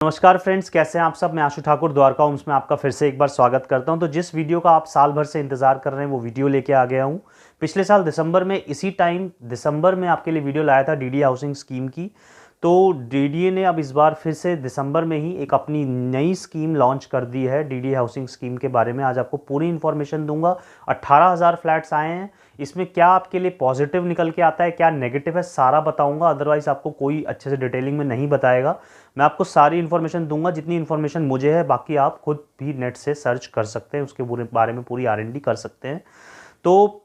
नमस्कार फ्रेंड्स, कैसे हैं आप सब। मैं आशु ठाकुर द्वारका होम्स में आपका फिर से एक बार स्वागत करता हूं। तो जिस वीडियो का आप साल भर से इंतज़ार कर रहे हैं वो वीडियो लेके आ गया हूं। पिछले साल दिसंबर में इसी टाइम दिसंबर में आपके लिए वीडियो लाया था डीडीए हाउसिंग स्कीम की। तो डीडीए ने अब इस बार फिर से दिसंबर में ही एक अपनी नई स्कीम लॉन्च कर दी है। डीडीए हाउसिंग स्कीम के बारे में आज आपको पूरी इन्फॉर्मेशन दूंगा। 18,000 फ्लैट्स आए हैं। इसमें क्या आपके लिए पॉजिटिव निकल के आता है, क्या नेगेटिव है, सारा बताऊंगा। अदरवाइज आपको कोई अच्छे से डिटेलिंग में नहीं बताएगा। मैं आपको सारी इन्फॉर्मेशन दूंगा, जितनी इन्फॉर्मेशन मुझे है। बाकी आप खुद भी नेट से सर्च कर सकते हैं, उसके बारे में पूरी R&D कर सकते हैं। तो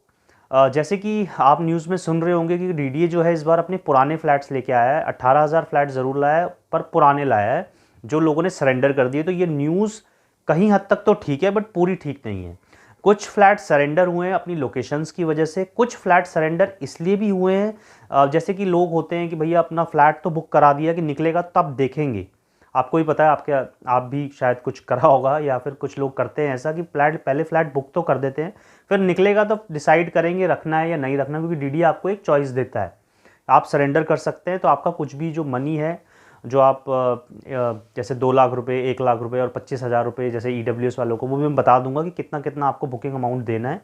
जैसे कि आप न्यूज़ में सुन रहे होंगे कि डीडीए जो है इस बार अपने पुराने फ्लैट्स लेके आया है। 18,000 फ्लैट ज़रूर लाया है, पर पुराने लाया है जो लोगों ने सरेंडर कर दिए। तो ये न्यूज़ कहीं हद तक तो ठीक है, बट पूरी ठीक नहीं है। कुछ फ्लैट सरेंडर हुए हैं अपनी लोकेशंस की वजह से। कुछ फ्लैट सरेंडर इसलिए भी हुए हैं, जैसे कि लोग होते हैं कि भैया अपना फ्लैट तो बुक करा दिया कि निकलेगा तब देखेंगे। आपको ही पता है, आप भी शायद कुछ करा होगा, या फिर कुछ लोग करते हैं ऐसा कि पहले फ्लैट बुक तो कर देते हैं, फिर निकलेगा तो डिसाइड करेंगे रखना है या नहीं रखना, क्योंकि डीडीए आपको एक चॉइस देता है। आप सरेंडर कर सकते हैं, तो आपका कुछ भी जो मनी है, जो आप जैसे 2 लाख रुपए, 1 लाख रुपए और 25,000 रुपये जैसे EWS वालों को, वो भी मैं बता दूंगा कि कितना कितना आपको बुकिंग अमाउंट देना है।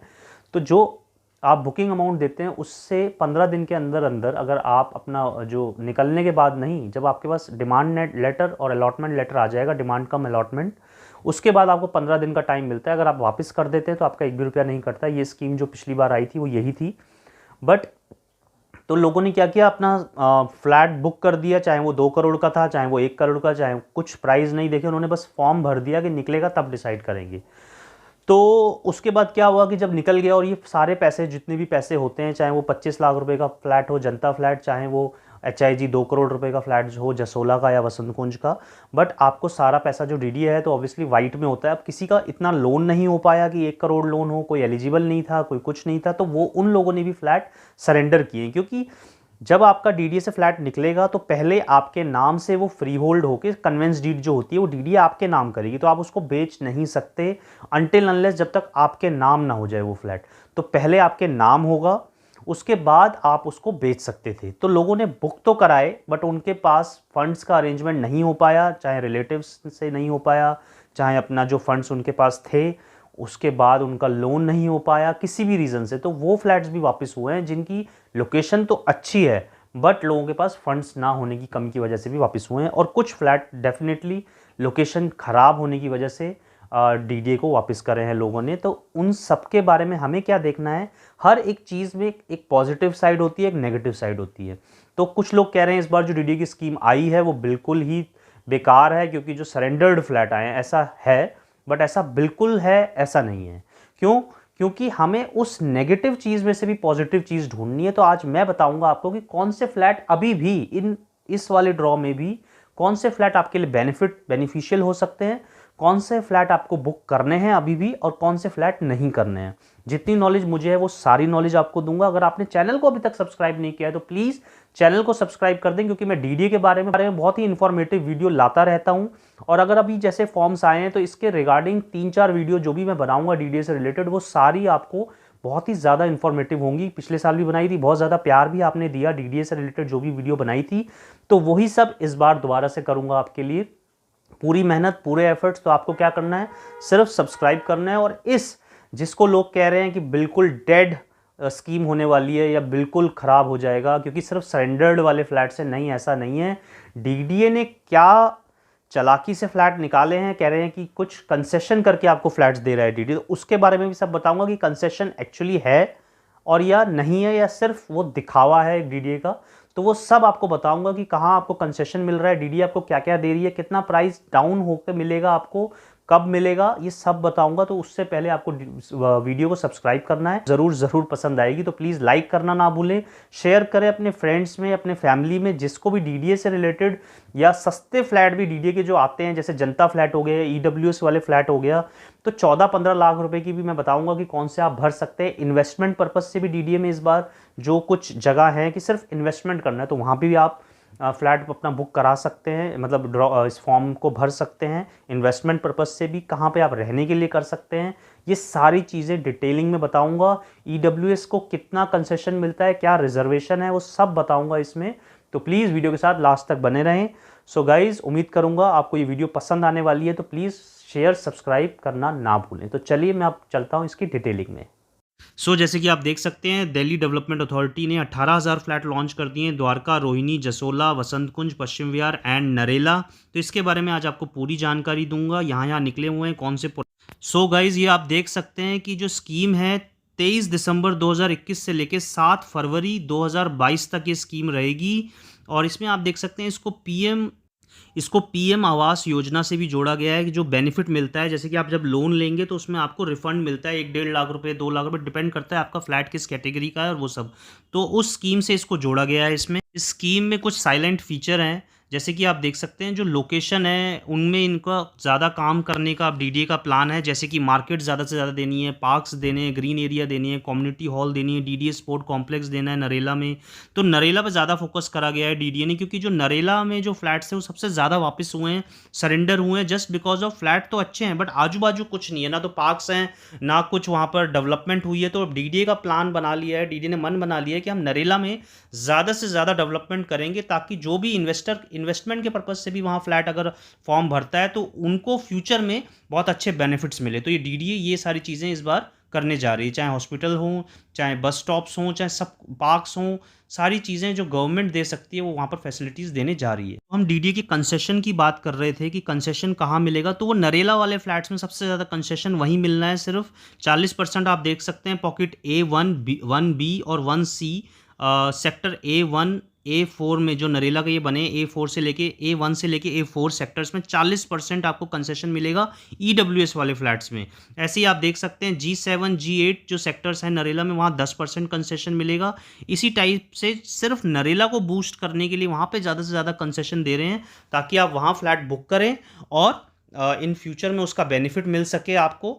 तो जो आप बुकिंग अमाउंट देते हैं उससे 15 दिन के अंदर अंदर, अगर आप अपना जो निकलने के बाद नहीं, जब आपके पास डिमांड लेटर और अलॉटमेंट लेटर आ जाएगा, डिमांड कम अलॉटमेंट, उसके बाद आपको 15 दिन का टाइम मिलता है। अगर आप वापस कर देते हैं तो आपका 1 भी रुपया नहीं कटता। ये स्कीम जो पिछली बार आई थी वो यही थी। बट तो लोगों ने क्या किया, अपना फ्लैट बुक कर दिया, चाहे वो 2 करोड़ का था, चाहे वो 1 करोड़ का, चाहे कुछ प्राइस नहीं देखे, उन्होंने बस फॉर्म भर दिया कि निकलेगा तब डिसाइड करेंगे। तो उसके बाद क्या हुआ कि जब निकल गया, और ये सारे पैसे, जितने भी पैसे होते हैं, चाहे वो 25 लाख रुपए का फ्लैट हो, जनता फ्लैट, चाहे वो HIG 2 करोड़ रुपए का फ्लैट हो, जसोला का या वसंत कुंज का, बट आपको सारा पैसा जो डीडीए है तो ऑब्वियसली वाइट में होता है। अब किसी का इतना लोन नहीं हो पाया कि 1 करोड़ लोन हो, कोई एलिजिबल नहीं था, कोई कुछ नहीं था, तो वो उन लोगों ने भी फ्लैट सरेंडर किए। क्योंकि जब आपका डीडीए से फ्लैट निकलेगा तो पहले आपके नाम से वो फ्री होल्ड होकर कन्वेंस डीड जो होती है वो डीडीए आपके नाम करेगी, तो आप उसको बेच नहीं सकते अनटिल अनलेस जब तक आपके नाम ना हो जाए वो फ्लैट। तो पहले आपके नाम होगा, उसके बाद आप उसको बेच सकते थे। तो लोगों ने बुक तो कराए, बट उनके पास फंड्स का अरेंजमेंट नहीं हो पाया, चाहे रिलेटिव्स से नहीं हो पाया, चाहे अपना जो फंड्स उनके पास थे उसके बाद उनका लोन नहीं हो पाया, किसी भी रीज़न से। तो वो फ्लैट्स भी वापस हुए हैं जिनकी लोकेशन तो अच्छी है, बट लोगों के पास फंड्स ना होने की कमी की वजह से भी वापस हुए हैं। और कुछ फ्लैट डेफिनेटली लोकेशन ख़राब होने की वजह से डीडीए को वापस करे हैं लोगों ने। तो उन सब के बारे में हमें क्या देखना है, हर एक चीज़ में एक पॉजिटिव साइड होती है, एक नेगेटिव साइड होती है। तो कुछ लोग कह रहे हैं इस बार जो डीडीए की स्कीम आई है वो बिल्कुल ही बेकार है, क्योंकि जो सरेंडर्ड फ्लैट आए हैं, ऐसा है, बट ऐसा बिल्कुल है ऐसा नहीं है। क्यों? क्योंकि हमें उस नेगेटिव चीज़ में से भी पॉजिटिव चीज़ ढूंढनी है। तो आज मैं बताऊंगा आपको कि कौन से फ्लैट अभी भी इस वाले ड्रॉ में भी कौन से फ्लैट आपके लिए बेनिफिशियल हो सकते हैं, कौन से फ्लैट आपको बुक करने हैं अभी भी, और कौन से फ्लैट नहीं करने हैं। जितनी नॉलेज मुझे है वो सारी नॉलेज आपको दूंगा। अगर आपने चैनल को अभी तक सब्सक्राइब नहीं किया है तो प्लीज़ चैनल को सब्सक्राइब कर दें, क्योंकि मैं डीडीए के बारे में बहुत ही इंफॉर्मेटिव वीडियो लाता रहता हूं। और अगर अभी जैसे फॉर्म्स आए हैं तो इसके रिगार्डिंग 3-4 वीडियो जो भी मैं बनाऊंगा डीडीए से रिलेटेड, वो सारी आपको बहुत ही ज़्यादा इंफॉर्मेटिव होंगी। पिछले साल भी बनाई थी, बहुत ज़्यादा प्यार भी आपने दिया डीडीए से रिलेटेड जो भी वीडियो बनाई थी। तो वही सब इस बार दोबारा से करूँगा आपके लिए। पूरी मेहनत, पूरे एफर्ट्स। तो आपको क्या करना है, सिर्फ सब्सक्राइब करना है। और इस जिसको लोग कह रहे हैं कि बिल्कुल डेड स्कीम होने वाली है या बिल्कुल ख़राब हो जाएगा क्योंकि सिर्फ सरेंडर्ड वाले फ्लैट से, नहीं, ऐसा नहीं है। डीडीए ने क्या चालाकी से फ्लैट निकाले हैं, कह रहे हैं कि कुछ कंसेशन करके आपको फ्लैट्स दे रहा है डीडीए। तो उसके बारे में भी सब बताऊंगा कि कंसेशन एक्चुअली है और या नहीं है, या सिर्फ वो दिखावा है डीडीए का। तो वो सब आपको बताऊंगा कि कहाँ आपको कंसेशन मिल रहा है, डीडीए आपको क्या क्या दे रही है, कितना प्राइस डाउन होकर मिलेगा आपको, कब मिलेगा, ये सब बताऊंगा। तो उससे पहले आपको वीडियो को सब्सक्राइब करना है। ज़रूर पसंद आएगी तो प्लीज़ लाइक करना ना भूलें, शेयर करें अपने फ्रेंड्स में, अपने फैमिली में, जिसको भी डीडीए से रिलेटेड या सस्ते फ्लैट भी डीडीए के जो आते हैं, जैसे जनता फ्लैट हो गए, EWS वाले फ्लैट हो गया, तो 14-15 लाख रुपए की भी मैं बताऊंगा कि कौन से आप भर सकते हैं। इन्वेस्टमेंट पर्पज़ से भी डीडीए में इस बार जो कुछ जगह है कि सिर्फ इन्वेस्टमेंट करना है, तो वहाँ भी आप फ्लैट अपना बुक करा सकते हैं, मतलब इस फॉर्म को भर सकते हैं। इन्वेस्टमेंट पर्पज़ से भी कहाँ पे आप रहने के लिए कर सकते हैं, ये सारी चीज़ें डिटेलिंग में बताऊंगा। EWS को कितना कंसेशन मिलता है, क्या रिजर्वेशन है, वो सब बताऊंगा इसमें। तो प्लीज़ वीडियो के साथ लास्ट तक बने रहें। सो गाइज, उम्मीद करूंगा आपको ये वीडियो पसंद आने वाली है, तो प्लीज़ शेयर सब्सक्राइब करना ना भूलें। तो चलिए मैं अब चलता हूँ इसकी डिटेलिंग में। जैसे कि आप देख सकते हैं, दिल्ली डेवलपमेंट अथॉरिटी ने 18,000 फ्लैट लॉन्च कर दिए हैं, द्वारका, रोहिणी, जसोला, वसंत कुंज, पश्चिम विहार एंड नरेला। तो इसके बारे में आज आपको पूरी जानकारी दूंगा, यहाँ निकले हुए हैं कौन से। गाइज, ये आप देख सकते हैं कि जो स्कीम है 23 दिसंबर 2021 से लेकर 7 फरवरी 2022 तक ये स्कीम रहेगी। और इसमें आप देख सकते हैं इसको पीएम आवास योजना से भी जोड़ा गया है कि जो बेनिफिट मिलता है, जैसे कि आप जब लोन लेंगे तो उसमें आपको रिफंड मिलता है 1-1.5 लाख रुपए, 2 लाख रुपए, डिपेंड करता है आपका फ्लैट किस कैटेगरी का है और वो सब। तो उस स्कीम से इसको जोड़ा गया है। इस स्कीम में कुछ साइलेंट फीचर हैं, जैसे कि आप देख सकते हैं जो लोकेशन है उनमें इनका ज़्यादा काम करने का अब डीडीए का प्लान है, जैसे कि मार्केट ज़्यादा से ज़्यादा देनी है, पार्क्स देने हैं, ग्रीन एरिया देनी है, कम्युनिटी हॉल देनी है, डीडीए स्पोर्ट कॉम्प्लेक्स देना है नरेला में। तो नरेला पर ज़्यादा फोकस करा गया है डीडीए ने, क्योंकि जो नरेला में जो फ्लैट्स हैं वो सबसे ज़्यादा वापस हुए हैं, सरेंडर हुए हैं, जस्ट बिकॉज ऑफ फ्लैट तो अच्छे हैं बट आजू बाजू कुछ नहीं है, ना तो पार्क्स हैं ना कुछ वहाँ पर डेवलपमेंट हुई है। तो अब डीडीए का प्लान बना लिया है, डीडीए ने मन बना लिया है कि हम नरेला में ज़्यादा से ज़्यादा डेवलपमेंट करेंगे, ताकि जो भी इन्वेस्टमेंट के पर्पज़ से भी वहाँ फ्लैट अगर फॉर्म भरता है तो उनको फ्यूचर में बहुत अच्छे बेनिफिट्स मिले। तो ये डीडीए ये सारी चीज़ें इस बार करने जा रही है, चाहे हॉस्पिटल हो, चाहे बस स्टॉप्स हों, चाहे सब पार्क्स हों, सारी चीज़ें जो गवर्नमेंट दे सकती है वो वहाँ पर फैसिलिटीज़ देने जा रही है। तो हम डीडीए की कंसेशन की बात कर रहे थे कि कंसेशन कहाँ मिलेगा, तो वो नरेला वाले फ्लैट्स में सबसे ज़्यादा कंसेशन वहीं मिलना है, सिर्फ 40%। आप देख सकते हैं पॉकेट A1B और 1C सेक्टर A4 में जो नरेला का ये बने A1 से लेके A4 सेक्टर्स में 40% आपको कंसेशन मिलेगा EWS वाले फ्लैट्स में। ऐसे ही आप देख सकते हैं G7 G8 जो सेक्टर्स हैं नरेला में, वहाँ 10% कंसेशन मिलेगा। इसी टाइप से सिर्फ नरेला को बूस्ट करने के लिए वहाँ पे ज़्यादा से ज़्यादा कंसेशन दे रहे हैं, ताकि आप वहाँ फ्लैट बुक करें और इन फ्यूचर में उसका बेनिफिट मिल सके आपको,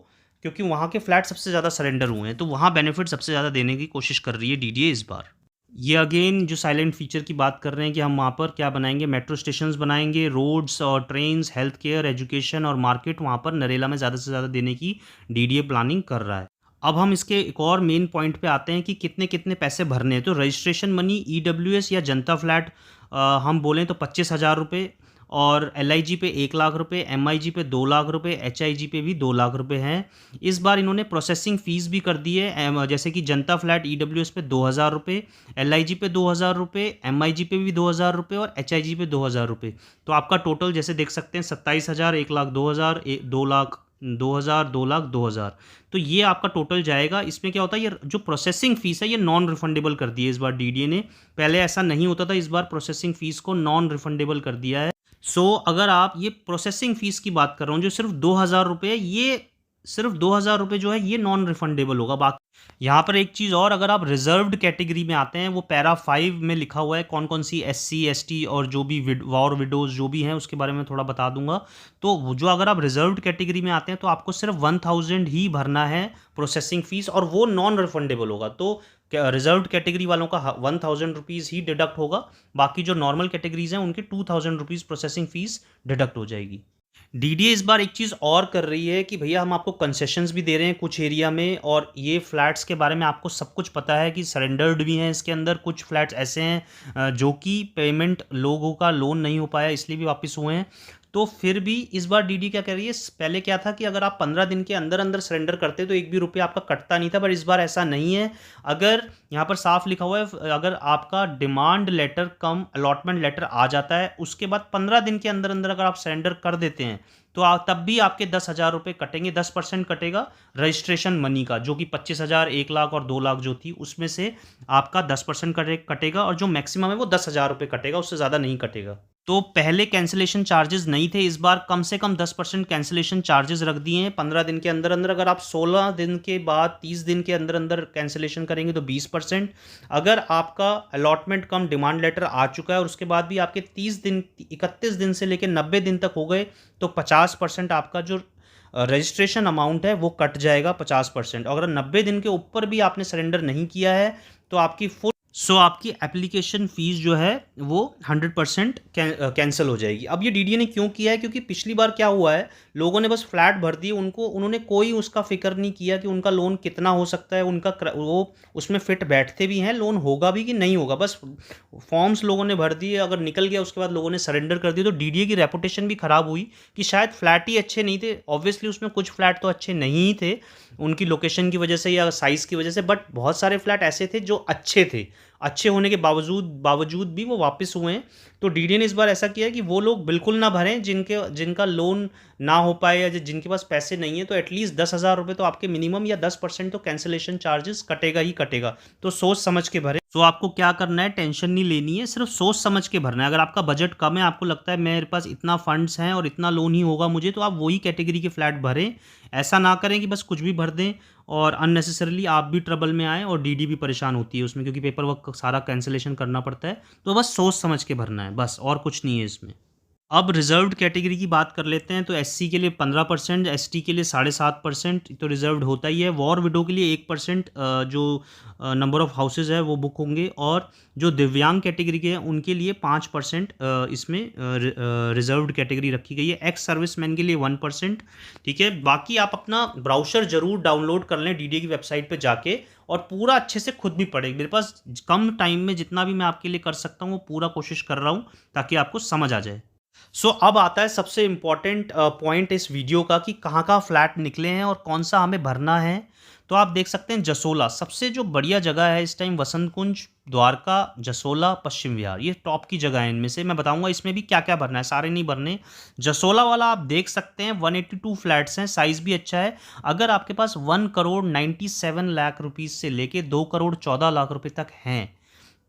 क्योंकि वहाँ के फ्लैट सबसे ज़्यादा सरेंडर हुए हैं। तो वहाँ बेनिफिट सबसे ज़्यादा देने की कोशिश कर रही है डीडीए इस बार। ये अगेन जो साइलेंट फीचर की बात कर रहे हैं कि हम वहाँ पर क्या बनाएंगे, मेट्रो स्टेशंस बनाएंगे, रोड्स और ट्रेन्स, हेल्थ केयर, एजुकेशन और मार्केट वहाँ पर नरेला में ज़्यादा से ज़्यादा देने की डीडीए प्लानिंग कर रहा है। अब हम इसके एक और मेन पॉइंट पे आते हैं कि कितने कितने पैसे भरने हैं। तो रजिस्ट्रेशन मनी EWS या जनता फ्लैट हम बोलें तो 25,000 रुपये, और LIG पे 1 लाख रुपए, MIG पे 2 लाख रुपए, HIG पे भी 2 लाख रुपए हैं। इस बार इन्होंने प्रोसेसिंग फ़ीस भी कर दी है, जैसे कि जनता फ्लैट EWS पे 2,000 रुपये, LIG पे 2,000 रुपये, MIG पे भी 2,000 रुपये और HIG पे 2,000 रुपये। तो आपका टोटल जैसे देख सकते हैं 27,000, 1 लाख 2,000, 2 लाख 2,000, 2 लाख 2,000। तो ये आपका टोटल जाएगा। इसमें क्या होता है, ये जो प्रोसेसिंग फ़ीस है ये नॉन रिफंडेबल कर दी है इस बार डीडीए ने। पहले ऐसा नहीं होता था, इस बार प्रोसेसिंग फ़ीस को नॉन रिफंडेबल कर दिया है। अगर आप ये प्रोसेसिंग फ़ीस की बात कर रहा हूँ जो सिर्फ 2,000 रुपये, ये सिर्फ 2,000 रुपये जो है ये नॉन रिफंडेबल होगा। बाकी यहाँ पर एक चीज़ और, अगर आप रिजर्व्ड कैटेगरी में आते हैं, वो पैरा 5 में लिखा हुआ है कौन कौन सी SC ST और जो भी वॉर विडोज़ जो भी हैं उसके बारे में थोड़ा बता दूंगा। तो जो अगर आप रिजर्व्ड कैटेगरी में आते हैं तो आपको सिर्फ 1,000 ही भरना है प्रोसेसिंग फ़ीस, और वो नॉन रिफंडेबल होगा। तो रिजर्व्ड कैटेगरी वालों का 1,000 रुपीज़ ही डिडक्ट होगा, बाकी जो नॉर्मल कैटेगरीज हैं उनके 2,000 रुपीज़ प्रोसेसिंग फ़ीस डिडक्ट हो जाएगी। डीडीए इस बार एक चीज़ और कर रही है कि भैया हम आपको कंसेशंस भी दे रहे हैं कुछ एरिया में, और ये फ्लैट्स के बारे में आपको सब कुछ पता है कि सरेंडर्ड भी हैं इसके अंदर। कुछ फ्लैट्स ऐसे हैं जो कि पेमेंट लोगों का लोन नहीं हो पाया इसलिए भी वापस हुए हैं। तो फिर भी इस बार डीडी क्या कह रही है, पहले क्या था कि अगर आप 15 दिन के अंदर अंदर सरेंडर करते तो एक भी रुपया आपका कटता नहीं था, पर इस बार ऐसा नहीं है। अगर यहाँ पर साफ लिखा हुआ है, अगर आपका डिमांड लेटर कम अलॉटमेंट लेटर आ जाता है, उसके बाद 15 दिन के अंदर अंदर अगर आप सरेंडर कर देते हैं तो तब भी आपके 10,000 रुपये कटेंगे। 10% कटेगा रजिस्ट्रेशन मनी का, जो कि 25,000, 1 लाख और 2 लाख जो थी उसमें से आपका 10% कटेगा, और जो मैक्सिमम है वो 10,000 रुपये कटेगा, उससे ज़्यादा नहीं कटेगा। तो पहले कैंसिलेशन चार्जेस नहीं थे, इस बार कम से कम 10% कैंसिलेशन चार्जेस रख दिए हैं 15 दिन के अंदर अंदर। अगर आप 16 दिन के बाद 30 दिन के अंदर अंदर कैंसिलेशन करेंगे तो 20%। अगर आपका अलॉटमेंट कम डिमांड लेटर आ चुका है और उसके बाद भी आपके 31 दिन से लेकर 90 दिन तक हो गए तो 50% आपका जो रजिस्ट्रेशन अमाउंट है वो कट जाएगा 50%। अगर 90 दिन के ऊपर भी आपने सरेंडर नहीं किया है तो आपकी फुल सो आपकी एप्लीकेशन फ़ीस जो है वो 100% कैंसिल हो जाएगी। अब ये डीडीए ने क्यों किया है, क्योंकि पिछली बार क्या हुआ है, लोगों ने बस फ्लैट भर दिए, उन्होंने कोई उसका फ़िक्र नहीं किया कि उनका लोन कितना हो सकता है, वो उसमें फिट बैठते भी हैं, लोन होगा भी कि नहीं होगा, बस फॉर्म्स लोगों ने भर दिए, अगर निकल गया उसके बाद लोगों ने सरेंडर कर दिया। तो डीडीए की रेपुटेशन भी ख़राब हुई कि शायद फ्लैट ही अच्छे नहीं थे। ऑब्वियसली उसमें कुछ फ्लैट तो अच्छे नहीं ही थे उनकी लोकेशन की वजह से या साइज़ की वजह से, बट बहुत सारे फ्लैट ऐसे थे जो अच्छे थे, अच्छे होने के बावजूद भी वो वापस हुए हैं। तो डीडीए ने इस बार ऐसा किया है कि वो लोग बिल्कुल ना भरें जिनका लोन ना हो पाए या जिनके पास पैसे नहीं है, तो एटलीस्ट 10,000 रुपये तो आपके मिनिमम या 10% तो कैंसिलेशन चार्जेस कटेगा ही कटेगा। तो सोच समझ के भरें। तो आपको क्या करना है, टेंशन नहीं लेनी है, सिर्फ सोच समझ के भरना है। अगर आपका बजट कम है, आपको लगता है मेरे पास इतना फंड्स हैं और इतना लोन ही होगा मुझे, तो आप वही कैटेगरी के फ्लैट भरें। ऐसा ना करें कि बस कुछ भी भर दें और अननेसेसरली आप भी ट्रबल में आएँ और डीडी भी परेशान होती है उसमें, क्योंकि पेपर वर्क सारा कैंसिलेशन करना पड़ता है। तो बस सोच समझ के भरना है, बस और कुछ नहीं है इसमें। अब रिजर्व्ड कैटेगरी की बात कर लेते हैं। तो एससी के लिए 15%, एसटी के लिए 7.5% तो रिजर्व्ड होता ही है। वॉर विडो के लिए 1% जो नंबर ऑफ हाउसेज है वो बुक होंगे, और जो दिव्यांग कैटेगरी के हैं उनके लिए 5% इसमें रिजर्व्ड कैटेगरी रखी गई है। एक्स सर्विसमैन के लिए 1%। ठीक है, बाकी आप अपना ब्राउज़र ज़रूर डाउनलोड कर लें डीडीए की वेबसाइट पे जाके, और पूरा अच्छे से खुद भी पढ़ें। मेरे पास कम टाइम में जितना भी मैं आपके लिए कर सकता हूँ वो पूरा कोशिश कर रहा हूँ ताकि आपको समझ आ जाए। अब आता है सबसे इम्पॉर्टेंट पॉइंट इस वीडियो का कि कहाँ कहाँ फ्लैट निकले हैं और कौन सा हमें भरना है। तो आप देख सकते हैं जसोला सबसे जो बढ़िया जगह है इस टाइम, वसंत कुंज, द्वारका, जसोला, पश्चिम विहार, ये टॉप की जगह है। इनमें से मैं बताऊंगा इसमें भी क्या क्या भरना है, सारे नहीं भरने। जसोला वाला आप देख सकते हैं 182 फ्लैट्स हैं, साइज़ भी अच्छा है। अगर आपके पास 1,97,00,000 रुपीज़ से लेके 2,14,00,000 रुपये तक हैं,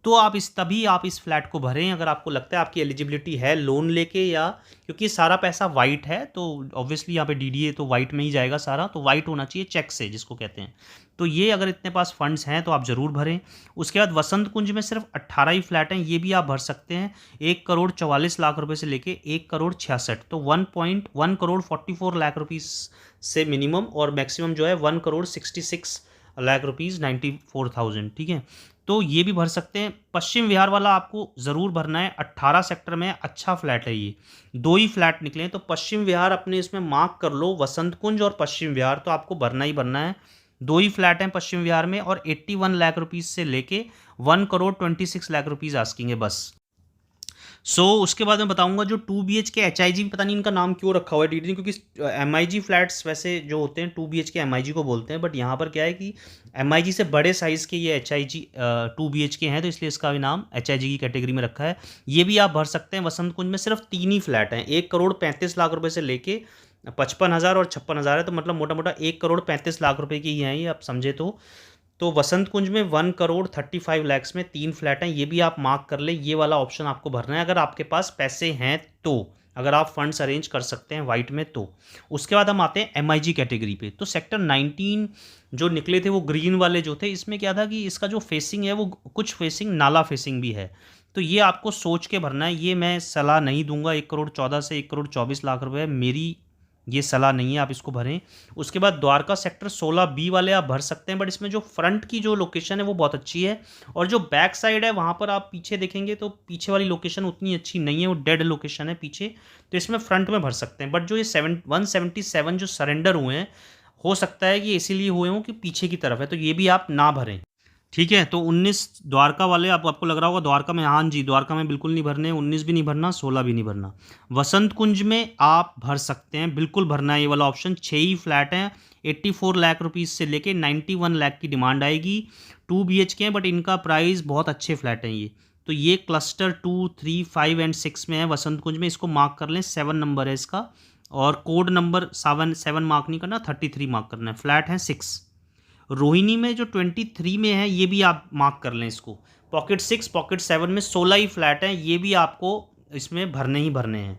तो तभी आप इस फ्लैट को भरें अगर आपको लगता है आपकी एलिजिबिलिटी है लोन लेके, या क्योंकि सारा पैसा वाइट है तो ऑब्वियसली यहाँ पे डीडीए तो वाइट में ही जाएगा सारा, तो वाइट होना चाहिए चेक से जिसको कहते हैं। तो ये अगर इतने पास फंड्स हैं तो आप ज़रूर भरें। उसके बाद वसंत कुंज में सिर्फ 18 ही फ्लैट हैं, ये भी आप भर सकते हैं। 1,44,00,000 रुपये से लेके 1,66,00,000, तो 1,44,00,000 रुपीज़ से मिनिमम, और मैक्सिमम जो है 1,66,00,000 रुपीज़ 94,000। ठीक है, तो ये भी भर सकते हैं। पश्चिम विहार वाला आपको ज़रूर भरना है, 18 सेक्टर में अच्छा फ्लैट है ये, 2 ही फ्लैट निकले हैं। तो पश्चिम विहार अपने इसमें मार्क कर लो, वसंत कुंज और पश्चिम विहार, तो आपको भरना ही भरना है। 2 ही फ्लैट हैं पश्चिम विहार में, और 81 लाख रुपीज़ से लेके 1,26,00,000 रुपीज़ आस्किंग है बस। उसके बाद मैं बताऊंगा जो 2 BHK HIG, पता नहीं इनका नाम क्यों रखा हुआ है डीडी ने, क्योंकि MIG फ्लैट्स वैसे जो होते हैं 2 BHK MIG को बोलते हैं, बट यहाँ पर क्या है कि MIG से बड़े साइज़ के ये HIG 2 BHK हैं, तो इसलिए इसका भी नाम HIG की कैटेगरी में रखा है। ये भी आप भर सकते हैं। वसंत कुंज में सिर्फ 3 ही फ्लैट हैं, 1,35,00,000 रुपये से लेके 55,000 और 56,000 है, तो मतलब मोटा मोटा 1,35,00,000 रुपये की ही हैं ये, आप समझे तो वसंत कुंज में 1,35,00,000 में 3 फ्लैट हैं, ये भी आप मार्क कर ले। ये वाला ऑप्शन आपको भरना है अगर आपके पास पैसे हैं तो, अगर आप फंड्स अरेंज कर सकते हैं वाइट में तो। उसके बाद हम आते हैं MIG कैटेगरी पे। तो सेक्टर 19 जो निकले थे वो ग्रीन वाले जो थे, इसमें क्या था कि इसका जो फेसिंग है वो कुछ फेसिंग नाला फेसिंग भी है, तो ये आपको सोच के भरना है। ये मैं सलाह नहीं दूंगा, 1,14,00,000 से 1,24,00,000 रुपये मेरी ये सलाह नहीं है, आप इसको भरें। उसके बाद द्वारका सेक्टर 16B वाले आप भर सकते हैं, बट इसमें जो फ्रंट की जो लोकेशन है वो बहुत अच्छी है, और जो बैक साइड है वहाँ पर आप पीछे देखेंगे तो पीछे वाली लोकेशन उतनी अच्छी नहीं है, वो डेड लोकेशन है पीछे, तो इसमें फ्रंट में भर सकते हैं। बट जो ये 177 जो सरेंडर हुए हैं, हो सकता है कि इसीलिए हुए हों कि पीछे की तरफ है, तो ये भी आप ना भरें। ठीक है, तो 19 द्वारका वाले आपको लग रहा होगा द्वारका में, हाँ जी द्वारका में बिल्कुल नहीं भरने, 19 भी नहीं भरना, 16 भी नहीं भरना। वसंत कुंज में आप भर सकते हैं, बिल्कुल भरना है ये वाला ऑप्शन। 6 ही फ्लैट हैं, 84 लाख रुपीज़ से लेके 91 लाख की डिमांड आएगी। 2 BHK हैं, बट इनका प्राइस बहुत अच्छे फ्लैट हैं ये। तो ये क्लस्टर 2, 3, 5 एंड 6 में है वसंत कुंज में, इसको मार्क कर लें, 7 नंबर है इसका, और कोड नंबर 7 मार्क नहीं करना, 33 मार्क करना है। फ्लैट हैं 6। रोहिणी में जो 23 में है ये भी आप मार्क कर लें इसको। पॉकेट 6, पॉकेट 7 में 16 ही फ्लैट हैं, ये भी आपको इसमें भरने ही भरने हैं।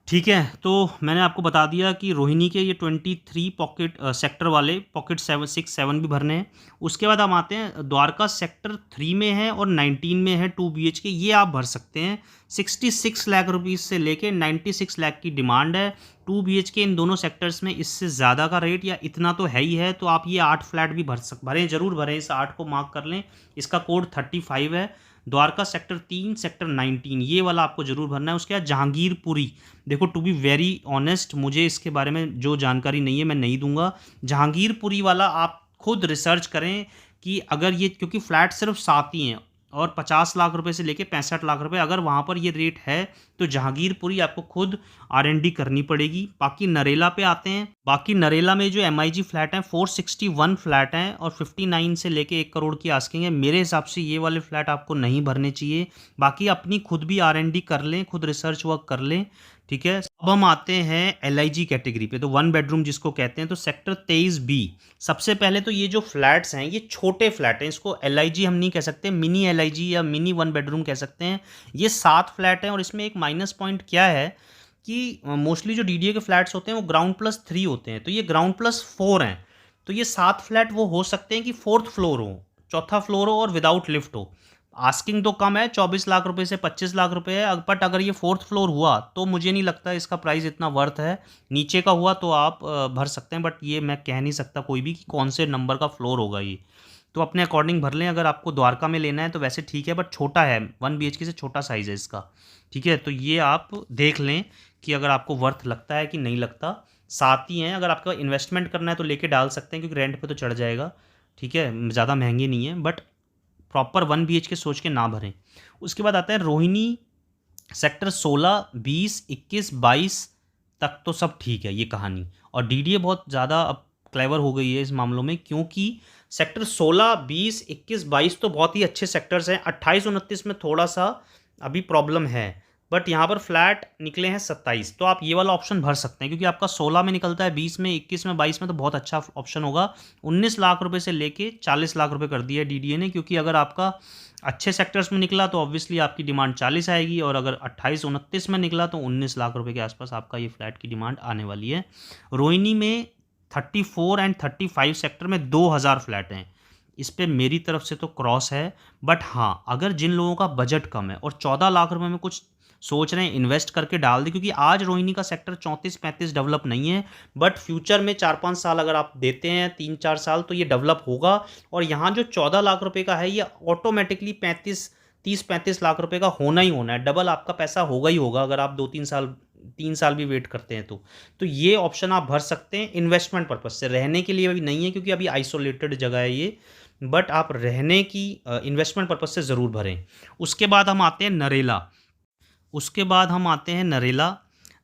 ठीक है, तो मैंने आपको बता दिया कि रोहिणी के ये 23 पॉकेट सेक्टर वाले पॉकेट 6-7 भी भरने हैं। उसके बाद हम आते हैं द्वारका सेक्टर 3 में है और 19 में है 2 BHK, ये आप भर सकते हैं। 66 लाख रुपीज़ से लेके 96 लाख की डिमांड है। 2 BHK इन दोनों सेक्टर्स में इससे ज़्यादा का रेट या इतना तो है ही है, तो आप ये 8 फ्लैट भी भरें, ज़रूर भरें, इस 8 को मार्क कर लें। इसका कोड 35 है। द्वारका सेक्टर 3 सेक्टर 19 ये वाला आपको जरूर भरना है। उसके बाद जहांगीरपुरी, देखो टू बी वेरी ऑनेस्ट मुझे इसके बारे में जो जानकारी नहीं है मैं नहीं दूंगा। जहांगीरपुरी वाला आप खुद रिसर्च करें कि अगर ये, क्योंकि फ्लैट सिर्फ 7 ही हैं और 50 लाख रुपए से लेके 65 लाख रुपए, अगर वहाँ पर ये रेट है तो जहांगीरपुरी आपको खुद R&D करनी पड़ेगी। बाकी नरेला पे आते हैं। बाकी नरेला में जो MIG फ्लैट हैं 461 फ्लैट हैं और 59 से लेके 1 करोड़ की आस्किंग है। मेरे हिसाब से ये वाले फ्लैट आपको नहीं भरने चाहिए। बाकी अपनी खुद भी R&D कर लें, खुद रिसर्च वर्क कर लें, ठीक है। अब हम आते हैं LIG कैटेगरी पे, तो 1 बेडरूम जिसको कहते हैं, तो सेक्टर 23B। सबसे पहले तो ये जो फ्लैट्स हैं ये छोटे फ्लैट हैं, इसको LIG हम नहीं कह सकते, मिनी LIG या मिनी 1 बेडरूम कह सकते हैं। ये 7 फ्लैट हैं और इसमें एक माइनस पॉइंट क्या है कि मोस्टली जो DDA के फ्लैट्स होते हैं वो ग्राउंड प्लस 3 होते हैं, तो ये ग्राउंड प्लस 4 हैं। तो ये 7 फ्लैट वो हो सकते हैं कि 4th फ्लोर हो, चौथा फ्लोर हो और विदाउट लिफ्ट हो। आस्किंग तो कम है, 24 लाख रुपए से 25 लाख रुपए है, बट अगर ये 4th फ्लोर हुआ तो मुझे नहीं लगता इसका प्राइस इतना वर्थ है। नीचे का हुआ तो आप भर सकते हैं, बट ये मैं कह नहीं सकता कोई भी कि कौन से नंबर का फ्लोर होगा ये, तो अपने अकॉर्डिंग भर लें। अगर आपको द्वारका में लेना है तो वैसे ठीक है, बट छोटा है, 1 BHK से छोटा साइज़ है इसका, ठीक है। तो ये आप देख लें कि अगर आपको वर्थ लगता है कि नहीं लगता। साथ ही हैं, अगर आपका इन्वेस्टमेंट करना है तो लेके डाल सकते हैं क्योंकि रेंट पे तो चढ़ जाएगा, ठीक है, ज़्यादा महंगी नहीं है, बट प्रॉपर 1 BHK सोच के ना भरें। उसके बाद आता है रोहिणी सेक्टर 16, 20, 21, 22 तक तो सब ठीक है ये कहानी, और DDA बहुत ज़्यादा अब क्लेवर हो गई है इस मामलों में, क्योंकि सेक्टर 16, 20, 21, 22 तो बहुत ही अच्छे सेक्टर्स हैं। 28, 29 में थोड़ा सा अभी प्रॉब्लम है, बट यहाँ पर फ्लैट निकले हैं 27, तो आप ये वाला ऑप्शन भर सकते हैं क्योंकि आपका 16 में निकलता है, 20 में, 21 में, 22 में, तो बहुत अच्छा ऑप्शन होगा। 19 लाख रुपए से लेके 40 लाख रुपए कर दिया है DDA ने, क्योंकि अगर आपका अच्छे सेक्टर्स में निकला तो ऑब्वियसली आपकी डिमांड 40 आएगी, और अगर 28, 29 में निकला तो 19 लाख रुपए के आसपास आपका ये फ्लैट की डिमांड आने वाली है। रोहिणी में 34 एंड 35 सेक्टर में 2000 फ्लैट हैं, इस पे मेरी तरफ से तो क्रॉस है। बट हाँ, अगर जिन लोगों का बजट कम है और 14 लाख रुपए में कुछ सोच रहे हैं इन्वेस्ट करके डाल दे, क्योंकि आज रोहिणी का सेक्टर 34-35 डेवलप नहीं है, बट फ्यूचर में 4-5 साल अगर आप देते हैं, 3-4 साल, तो ये डेवलप होगा। और यहाँ जो 14 लाख रुपए का है ये ऑटोमेटिकली 30-35 लाख रुपए का होना ही होना है, डबल आपका पैसा होगा ही होगा अगर आप 3 साल भी वेट करते हैं तो ये ऑप्शन आप भर सकते हैं इन्वेस्टमेंट पर्पज से। रहने के लिए अभी नहीं है क्योंकि अभी आइसोलेटेड जगह है ये, बट आप रहने की इन्वेस्टमेंट पर्पज से ज़रूर भरें। उसके बाद हम आते हैं नरेला।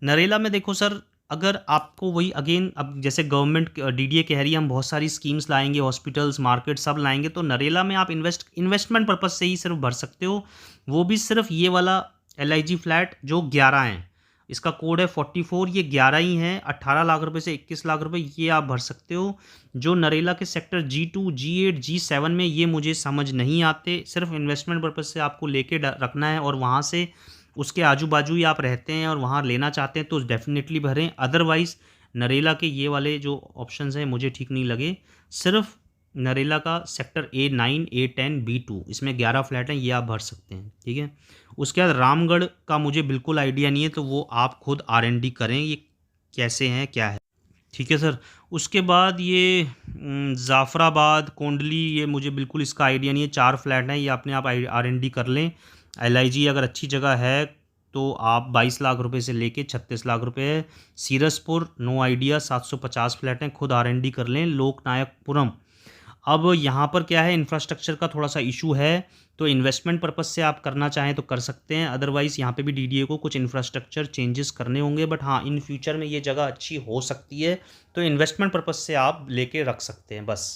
नरेला में देखो सर, अगर आपको वही अगेन, अब जैसे गवर्नमेंट DDA कह रही है हम बहुत सारी स्कीम्स लाएंगे, हॉस्पिटल्स, मार्केट सब लाएंगे, तो नरेला में आप इन्वेस्टमेंट पर्पज से ही सिर्फ भर सकते हो। वो भी सिर्फ ये वाला LIG फ्लैट जो 11 हैं, इसका कोड है 44, ये 11 ही हैं। 18 लाख रुपए से 21 लाख रुपए ये आप भर सकते हो। जो नरेला के सेक्टर G2, G8, G7 में, ये मुझे समझ नहीं आते, सिर्फ इन्वेस्टमेंट पर्पज से आपको लेके रखना है और वहाँ से उसके आजू बाजू ही आप रहते हैं और वहाँ लेना चाहते हैं तो डेफिनेटली भरें। अदरवाइज़ नरेला के ये वाले जो ऑप्शंस हैं मुझे ठीक नहीं लगे। सिर्फ नरेला का सेक्टर A9, A10, B2, इसमें 11 फ्लैट हैं, ये आप भर सकते हैं, ठीक है। उसके बाद रामगढ़ का मुझे बिल्कुल आइडिया नहीं है, तो वो आप खुद R&D करें ये कैसे हैं क्या है, ठीक है सर। उसके बाद ये जाफराबाद, कोंडली, ये मुझे बिल्कुल इसका आइडिया नहीं है, 4 फ्लैट हैं, ये अपने आप R&D कर लें। LIG अगर अच्छी जगह है तो आप 22 लाख रुपए से लेके 36 लाख रुपए है। सीरसपुर नो आइडिया, 750 फ्लैट हैं, खुद R&D कर लें। लोकनायकपुरम, अब यहाँ पर क्या है, इंफ्रास्ट्रक्चर का थोड़ा सा इशू है, तो इन्वेस्टमेंट पर्पस से आप करना चाहें तो कर सकते हैं। अदरवाइज़ यहाँ पे भी DDA को कुछ इंफ्रास्ट्रक्चर चेंजेस करने होंगे, बट हाँ इन फ्यूचर में ये जगह अच्छी हो सकती है, तो इन्वेस्टमेंट पर्पस से आप लेके रख सकते हैं बस।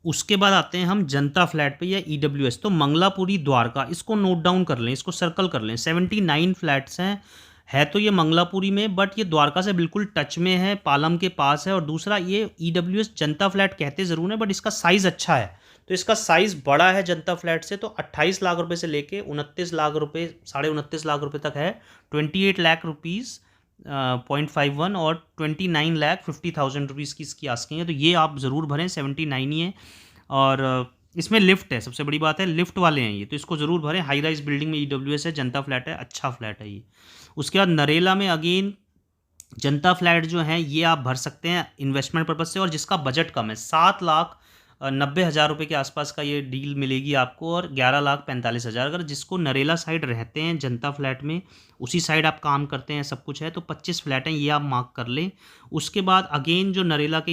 उसके बाद आते हैं हम जनता फ्लैट पे या EWS, तो मंगलापुरी द्वारका, इसको नोट डाउन कर लें, इसको सर्कल कर लें। 79 फ्लैट्स हैं, है तो ये मंगलापुरी में, बट ये द्वारका से बिल्कुल टच में है, पालम के पास है। और दूसरा, ये EWS जनता फ्लैट कहते ज़रूर हैं, बट इसका साइज़ अच्छा है, तो इसका साइज़ बड़ा है जनता फ्लैट से, तो 28 लाख रुपए से लेके 29 लाख रुपए, 29.5 लाख रुपए तक है। 28 लाख रुपीज़ 0.51 और 29,50,000 रुपीज़ की इसकी आस्किंग है। तो ये आप ज़रूर भरें, 79 ही है। और इसमें लिफ्ट है, सबसे बड़ी बात है लिफ्ट वाले हैं ये, तो इसको ज़रूर भरें। हाई राइज बिल्डिंग में EWS है, जनता फ्लैट है, अच्छा फ्लैट है ये। उसके बाद नरेला में अगेन जनता फ्लैट जो है ये आप भर सकते हैं इन्वेस्टमेंट पर्पज़ से, और जिसका बजट कम है, 7,90,000 रुपये के आसपास का ये डील मिलेगी आपको, और 11,45,000। अगर जिसको नरेला साइड रहते हैं जनता फ्लैट में, उसी साइड आप काम करते हैं, सब कुछ है, तो 25 फ्लैट हैं, ये आप मार्क कर लें। उसके बाद अगेन जो नरेला के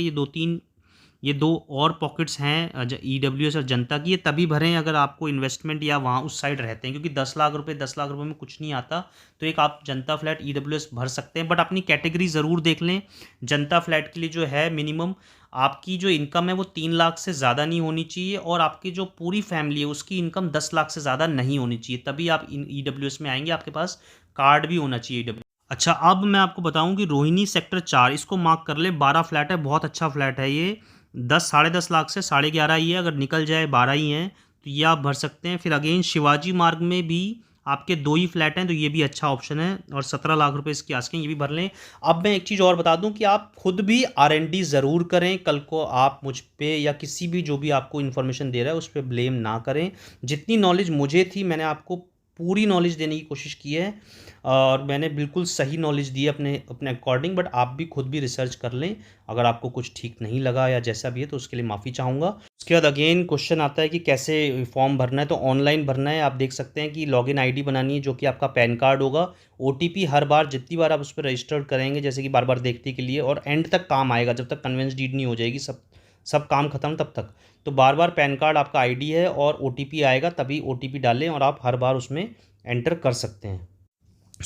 ये दो और पॉकेट्स हैं EWS और जनता की, ये तभी भरें अगर आपको इन्वेस्टमेंट या वहाँ उस साइड रहते हैं, क्योंकि 10 लाख रुपए में कुछ नहीं आता। तो एक आप जनता फ्लैट EWS भर सकते हैं, बट अपनी कैटेगरी ज़रूर देख लें। जनता फ्लैट के लिए जो है मिनिमम आपकी जो इनकम है वो 3 लाख से ज़्यादा नहीं होनी चाहिए, और आपकी जो पूरी फैमिली है उसकी इनकम 10 लाख से ज़्यादा नहीं होनी चाहिए, तभी आप EWS में आएंगे। आपके पास कार्ड भी होना चाहिए EWS। अच्छा, अब मैं आपको बताऊं कि रोहिणी सेक्टर 4, इसको मार्क कर ले, 12 फ्लैट है, बहुत अच्छा फ्लैट है ये। 10 लाख से 11.5 ही है, अगर निकल जाए 12 ही हैं तो ये आप भर सकते हैं। फिर अगेन शिवाजी मार्ग में भी आपके 2 ही फ्लैट हैं, तो ये भी अच्छा ऑप्शन है, और 17 लाख रुपए इसकी आस्किंग, ये भी भर लें। अब मैं एक चीज़ और बता दूं कि आप खुद भी R&D ज़रूर करें। कल को आप मुझ पे या किसी भी जो भी आपको इन्फॉर्मेशन दे रहा है उस पर ब्लेम ना करें। जितनी नॉलेज मुझे थी मैंने आपको पूरी नॉलेज देने की कोशिश की है, और मैंने बिल्कुल सही नॉलेज दी है अपने अपने अकॉर्डिंग, बट आप भी खुद भी रिसर्च कर लें। अगर आपको कुछ ठीक नहीं लगा या जैसा भी है तो उसके लिए माफ़ी चाहूँगा। उसके बाद अगेन क्वेश्चन आता है कि कैसे फॉर्म भरना है, तो ऑनलाइन भरना है। आप देख सकते हैं कि लॉगिन ID बनानी है, जो कि आपका पैन कार्ड होगा। OTP हर बार जितनी बार आप उस पर रजिस्टर्ड करेंगे, जैसे कि बार बार देखने के लिए, और एंड तक काम आएगा, जब तक कन्वेंस डीड नहीं हो जाएगी, सब काम खत्म तब तक। तो बार बार पैन कार्ड आपका ID है और OTP आएगा, तभी OTP डालें, और आप हर बार उसमें एंटर कर सकते हैं।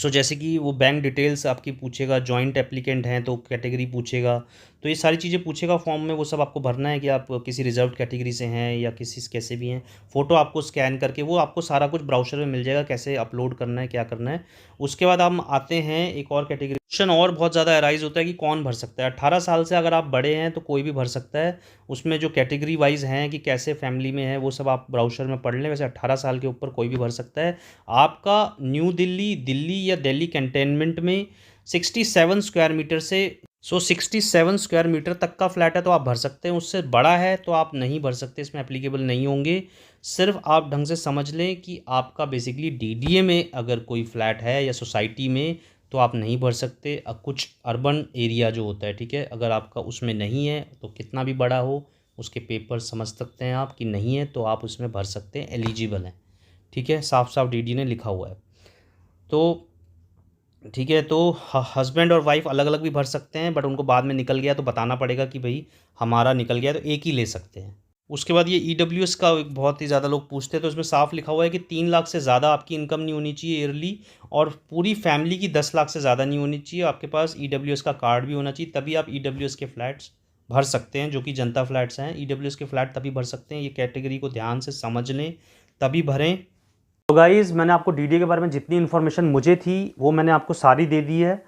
जैसे कि वो बैंक डिटेल्स आपकी पूछेगा, जॉइंट एप्लीकेंट हैं तो कैटेगरी पूछेगा, तो ये सारी चीज़ें पूछेगा फॉर्म में, वो सब आपको भरना है कि आप किसी रिजर्व कैटेगरी से हैं या किसी कैसे भी हैं। फ़ोटो आपको स्कैन करके, वो आपको सारा कुछ ब्राउज़र में मिल जाएगा, कैसे अपलोड करना है, क्या करना है। उसके बाद हम आते हैं एक और कैटेगरी। क्वेश्चन और बहुत ज़्यादा अराइज होता है कि कौन भर सकता है। 18 साल से अगर आप बड़े हैं तो कोई भी भर सकता है। उसमें जो कैटेगरी वाइज हैं कि कैसे फैमिली में है, वो सब आप ब्राउज़र में पढ़ लें। वैसे 18 साल के ऊपर कोई भी भर सकता है। आपका न्यू दिल्ली या दिल्ली कैंटोनमेंट में 67 स्क्वायर मीटर से 67 स्क्वायर मीटर तक का फ्लैट है तो आप भर सकते हैं। उससे बड़ा है तो आप नहीं भर सकते, इसमें एप्लीकेबल नहीं होंगे। सिर्फ आप ढंग से समझ लें कि आपका बेसिकली DDA में अगर कोई फ्लैट है या सोसाइटी में तो आप नहीं भर सकते। कुछ अर्बन एरिया जो होता है, ठीक है, अगर आपका उसमें नहीं है तो कितना भी बड़ा हो उसके पेपर समझ सकते हैं आप कि नहीं है, तो आप उसमें भर सकते हैं, एलिजिबल हैं। ठीक है, साफ साफ DD ने लिखा हुआ है। तो ठीक है, तो हस्बैंड और वाइफ अलग अलग भी भर सकते हैं, बट उनको बाद में निकल गया तो बताना पड़ेगा कि भाई हमारा निकल गया, तो एक ही ले सकते हैं। उसके बाद ये EWS का बहुत ही ज़्यादा लोग पूछते हैं, तो इसमें साफ लिखा हुआ है कि 3 लाख से ज़्यादा आपकी इनकम नहीं होनी चाहिए ईयरली, और पूरी फैमिली की 10 लाख से ज़्यादा नहीं होनी चाहिए। आपके पास EWS का कार्ड भी होना चाहिए, तभी आप EWS के फ्लैट्स भर सकते हैं, जो कि जनता फ्लैट्स हैं। EWS के फ्लैट तभी भर सकते हैं, ये कैटेगरी को ध्यान से समझ लें तभी भरें। तो गाइज़, मैंने आपको DDA के बारे में जितनी इन्फॉर्मेशन मुझे थी वो मैंने आपको सारी दे दी है।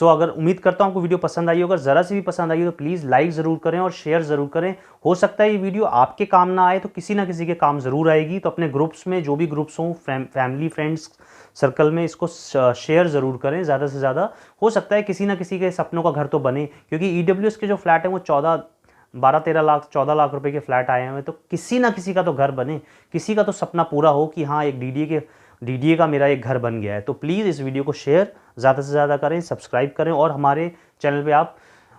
अगर उम्मीद करता हूँ आपको वीडियो पसंद आई हो। अगर ज़रा सी भी पसंद आई हो तो प्लीज़ लाइक ज़रूर करें और शेयर ज़रूर करें। हो सकता है ये वीडियो आपके काम ना आए तो किसी ना किसी के काम ज़रूर आएगी। तो अपने ग्रुप्स में, जो भी ग्रुप्स हों, फैमिली फ्रेंड्स सर्कल में, इसको शेयर ज़रूर करें ज़्यादा से ज़्यादा। हो सकता है किसी ना किसी के सपनों का घर तो बने, क्योंकि EWS के जो फ्लैट हैं वो 12-13 लाख 14 लाख रुपए के फ्लैट आए हैं, तो किसी ना किसी का तो घर बने, किसी का तो सपना पूरा हो कि हाँ, एक DDA का मेरा एक घर बन गया है। तो प्लीज़ इस वीडियो को शेयर ज़्यादा से ज़्यादा करें, सब्सक्राइब करें, और हमारे चैनल पे आप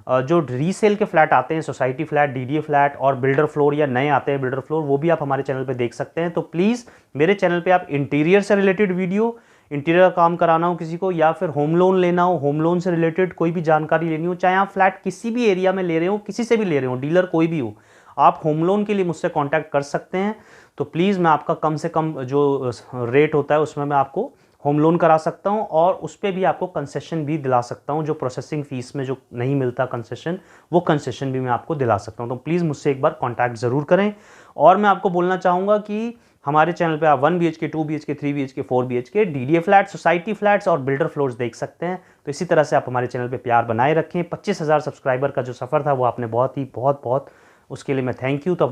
जो रीसेल के फ्लैट आते हैं, सोसाइटी फ्लैट, DDA फ्लैट और बिल्डर फ्लोर, या नए आते हैं बिल्डर फ्लोर, वो भी आप हमारे चैनल पे देख सकते हैं। तो प्लीज़ मेरे चैनल पे आप इंटीरियर से रिलेटेड वीडियो, इंटीरियर का काम कराना हो किसी को, या फिर होम लोन लेना हो, होम लोन से रिलेटेड कोई भी जानकारी लेनी हो, चाहे आप फ्लैट किसी भी एरिया में ले रहे हो, किसी से भी ले रहे हो, डीलर कोई भी हो, आप होम लोन के लिए मुझसे कांटेक्ट कर सकते हैं। तो प्लीज़ मैं आपका कम से कम जो रेट होता है उसमें मैं आपको होम लोन करा सकता हूं, और उस पर भी आपको कंसेशन भी दिला सकता हूं। जो प्रोसेसिंग फ़ीस में जो नहीं मिलता कंसेशन, वो कंसेशन भी मैं आपको दिला सकता हूं। तो प्लीज़ मुझसे एक बार कांटेक्ट ज़रूर करें। और मैं आपको बोलना चाहूँगा कि हमारे चैनल पे आप 1 BHK, 2 BHK, 3 BHK, 4 BHK, DDA flat, society flats और बिल्डर फ्लोर्स देख सकते हैं। तो इसी तरह से आप हमारे चैनल पे प्यार बनाए रखें। 25,000 सब्सक्राइबर का जो सफ़र था वो आपने बहुत उसके लिए मैं थैंक यू। तो